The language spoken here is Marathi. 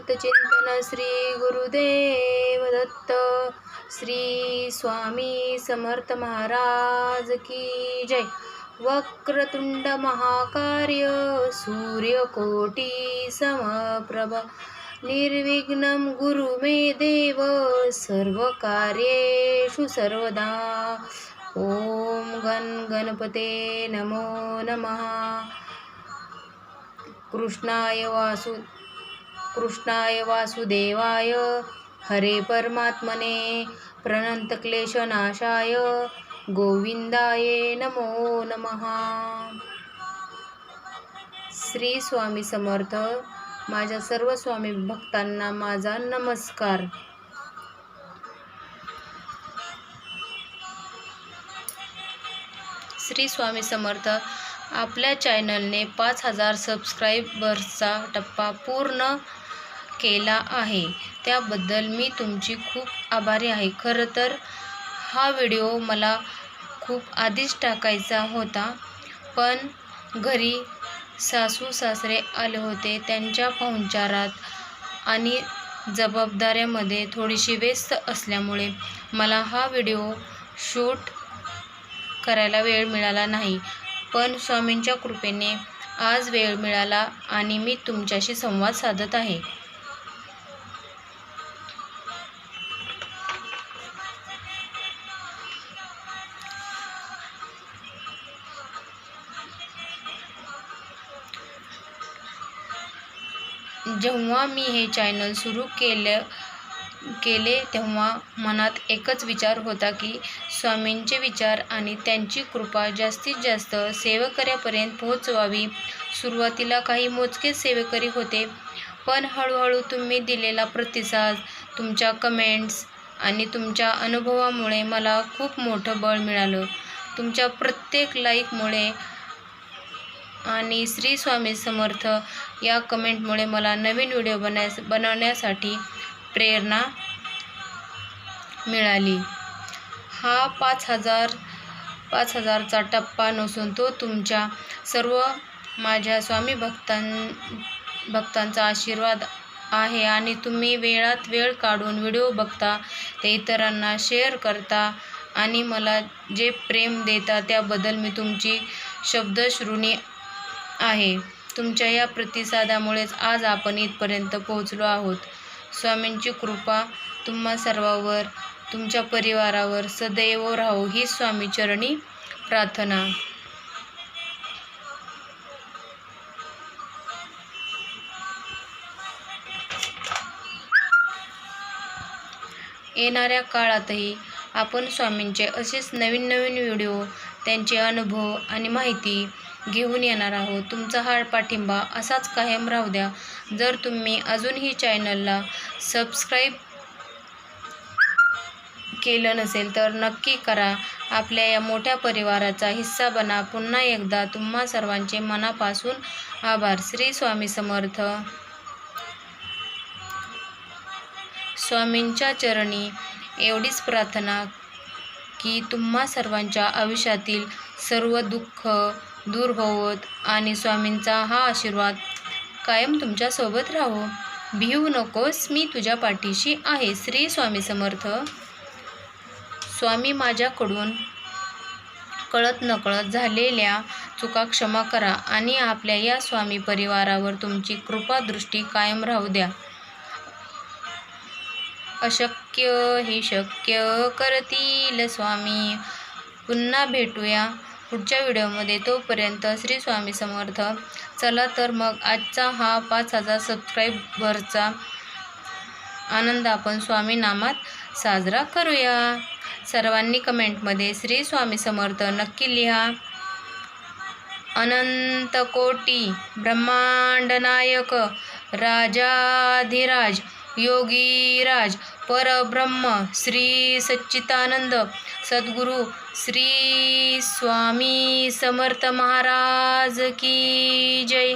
अवधूत चिंतन श्री गुरुदेव दत्त। श्री स्वामी समर्थ महाराज की जय। वक्रतुंड महाकार्य सूर्यकोटी समप्रभ निर्विघ्नं गुरु मे देव सर्वकार्येषु सर्वदा। ओम गणपते नमो नमः। कृष्णाय वासुदेवाय हरे परमात्मने प्रणतक्लेशनाशाय गोविंदाय नमो नमः। श्री स्वामी समर्थ। माझ्या सर्व स्वामी भक्तांना माझा नमस्कार। श्री स्वामी समर्थ। आपल्या चॅनलने 5000 सबस्क्रायबर्सचा टप्पा पूर्ण केला आहे, त्याबद्दल मी तुमची खूप आभारी आहे। खरं तर हा व्हिडिओ मला खूप आधीच टाकायचा होता, पण घरी सासू सासरे आले होते, त्यांच्या पाहुणचारात आणि जबाबदाऱ्यामध्ये थोडीशी व्यस्त असल्यामुळे मला हा व्हिडिओ शूट करायला वेळ मिळाला नाही। पण स्वामींच्या कृपेने आज वेळ मिळाला आणि मी तुमच्याशी संवाद साधत आहे। जेव्हा मी हे चॅनल सुरू केले तेव्हा मनात एकच विचार होता की स्वामींचे विचार आणि त्यांची कृपा जास्तीत जास्त सेवेकऱ्यापर्यंत पोहोचवावी। सुरुवातीला काही मोजकेच सेवेकरी होते, पण हळूहळू तुम्ही दिलेला प्रतिसाद, तुमच्या कमेंट्स आणि तुमच्या अनुभवामुळे मला खूप मोठं बळ मिळालं। तुमच्या प्रत्येक लाईकमुळे आणि श्री स्वामी समर्थ या कमेंटमुळे मला नवीन व्हिडिओ बनवण्यासाठी प्रेरणा मिळाली। हा 5000चा टप्पा नसून तो तुमच्या सर्व माझ्या स्वामी भक्तांचा आशीर्वाद आहे आणि तुम्ही वेळात वेळ काढून व्हिडिओ बघता, ते इतरांना शेअर करता आणि मला जे प्रेम देता त्याबद्दल मी तुमची शब्दऋणी आहे। तुमच्या या प्रतिसादामुळेच आज आपण इथपर्यंत पोहोचलो आहोत। स्वामींची कृपा तुम्हा सर्वांवर, तुमच्या परिवारावर सदैव राहो ही स्वामी चरणी प्रार्थना। येणाऱ्या काळातही आपण स्वामींचे असेच नवीन व्हिडिओ, त्यांचे अनुभव आणि माहिती घेऊन येणार आहोत। तुमचा हा पाठिंबा असाच कायम राहू द्या। जर तुम्ही अजूनही चॅनलला सबस्क्राईब केलं नसेल तर नक्की करा। आपल्या या मोठ्या परिवाराचा हिस्सा बना। पुन्हा एकदा तुम्हा सर्वांचे मनापासून आभार। श्री स्वामी समर्थ। स्वामींच्या चरणी एवढीच प्रार्थना की तुम्हा सर्वांच्या आयुष्यातील सर्व दुःख दूर होवोत आणि स्वामींचा हा आशीर्वाद कायम तुमच्या सोबत राहो। भिवू नकोस, मी तुझ्या पाठीशी आहे। श्री स्वामी समर्थ। स्वामी माझ्याकडून कळत नकळत झालेल्या चुका क्षमा करा आणि आपल्या या स्वामी परिवारावर तुमची कृपा दृष्टी कायम राहू द्या। अशक्य ही शक्य करतील स्वामी। पुन्हा भेटूया पुढच्या व्हिडिओमध्ये, तोपर्यंत श्री स्वामी समर्थ। चला तर मग आजचा हा 5000 सबस्क्रायबरचा आनंद आपण स्वामी नामात साजरा करूया। सर्वांनी कमेंटमध्ये श्री स्वामी समर्थ नक्की लिहा। अनंत कोटी ब्रह्मांड नायक राजाधिराज योगीराज परब्रह्म श्री सच्चिदानंद सद्गुरु श्री स्वामी समर्थ महाराज की जय।